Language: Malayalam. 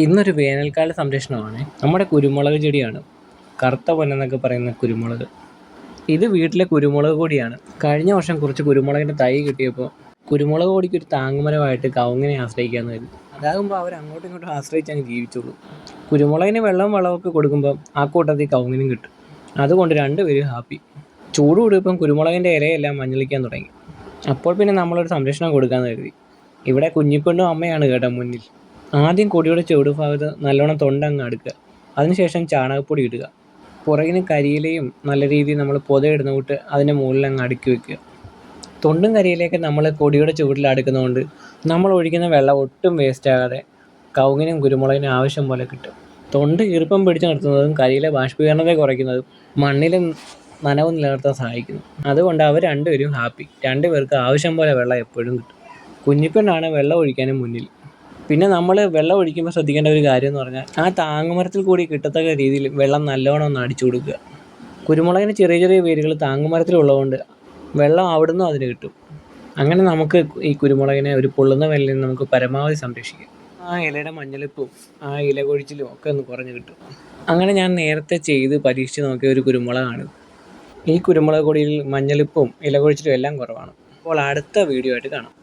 ഇന്നൊരു വേനൽക്കാല സംരക്ഷണമാണ്. നമ്മുടെ കുരുമുളക് ചെടിയാണ്. കറുത്ത പൊന്നെന്നൊക്കെ പറയുന്ന കുരുമുളക്. ഇത് വീട്ടിലെ കുരുമുളക് കൊടിയാണ്. കഴിഞ്ഞ വർഷം കുറച്ച് കുരുമുളകിൻ്റെ തൈ കിട്ടിയപ്പോൾ കുരുമുളക് കൊടിക്ക് ഒരു താങ്ങുമരമായിട്ട് കവുങ്ങിനെ ആശ്രയിക്കാമെന്ന് കരുതി. അതാകുമ്പോൾ അവർ അങ്ങോട്ടും ഇങ്ങോട്ടും ആശ്രയിച്ചങ്ങ് ജീവിച്ചോളൂ. കുരുമുളകിന് വളമൊക്കെ കൊടുക്കുമ്പോൾ ആ കൂട്ടത്തിൽ കവുങ്ങിനും കിട്ടും. അതുകൊണ്ട് രണ്ടുപേരും ഹാപ്പി. ചൂട് കൂടിയപ്പം കുരുമുളകിൻ്റെ ഇലയെല്ലാം മഞ്ഞളിക്കാൻ തുടങ്ങി. അപ്പോൾ പിന്നെ നമ്മളൊരു സംരക്ഷണം കൊടുക്കാമെന്ന് കരുതി. ഇവിടെ കുഞ്ഞിപ്പെണ്ണും അമ്മയാണ് കേട്ടോ മുന്നിൽ. ആദ്യം കൊടിയുടെ ചുവടുഭാഗത്ത് നല്ലോണം തൊണ്ടങ്ങ് അടുക്കുക. അതിനുശേഷം ചാണകപ്പൊടി ഇടുക. പുറകിന് കരിയിലയും നല്ല രീതിയിൽ നമ്മൾ പുതയിടുന്ന കൂട്ട് അതിൻ്റെ മുകളിൽ അങ്ങ് അടുക്കി വെക്കുക. തൊണ്ടും കരിയിലയൊക്കെ നമ്മൾ കൊടിയുടെ ചുവട്ടിൽ അടുക്കുന്നതുകൊണ്ട് നമ്മൾ ഒഴിക്കുന്ന വെള്ളം ഒട്ടും വേസ്റ്റാകാതെ കവുങ്ങിനും കുരുമുളകിനും ആവശ്യം പോലെ കിട്ടും. തൊണ്ട് ഈർപ്പം പിടിച്ചു നിർത്തുന്നതും കരിയില ബാഷ്പീകരണത്തെ കുറയ്ക്കുന്നതും മണ്ണിലും നനവ് നിലനിർത്താൻ സഹായിക്കുന്നു. അതുകൊണ്ട് അവർ രണ്ടുപേരും ഹാപ്പി. രണ്ടുപേർക്ക് ആവശ്യം പോലെ വെള്ളം എപ്പോഴും കിട്ടും. കുഞ്ഞിപ്പെണ്ണാണ് വെള്ളം ഒഴിക്കാനും മുന്നിൽ. പിന്നെ നമ്മൾ വെള്ളം ഒഴിക്കുമ്പോൾ ശ്രദ്ധിക്കേണ്ട ഒരു കാര്യം എന്ന് പറഞ്ഞാൽ ആ താങ്ങുമരത്തിൽ കൂടി കിട്ടത്തക്ക രീതിയിൽ വെള്ളം നല്ലോണം ഒന്ന് അടിച്ചു കൊടുക്കുക. കുരുമുളകിന് ചെറിയ ചെറിയ വേരുകൾ താങ്ങുമരത്തിലുള്ളതുകൊണ്ട് വെള്ളം അവിടുന്ന് അതിന് കിട്ടും. അങ്ങനെ നമുക്ക് ഈ കുരുമുളകിനെ ഒരു പൊള്ളുന്ന വെയിലിൽ നിന്ന് നമുക്ക് പരമാവധി സംരക്ഷിക്കാം. ആ ഇലയുടെ മഞ്ഞളിപ്പും ആ ഇല കൊഴിച്ചിലും ഒക്കെ ഒന്ന് കുറഞ്ഞു കിട്ടും. അങ്ങനെ ഞാൻ നേരത്തെ ചെയ്ത് പരീക്ഷിച്ച് നോക്കിയ ഒരു കുരുമുളകാണ്. ഈ കുരുമുളക് കൊടിയിൽ മഞ്ഞളിപ്പും ഇല കൊഴിച്ചിലും എല്ലാം കുറവാണ്. അപ്പോൾ അടുത്ത വീഡിയോ ആയിട്ട് കാണാം.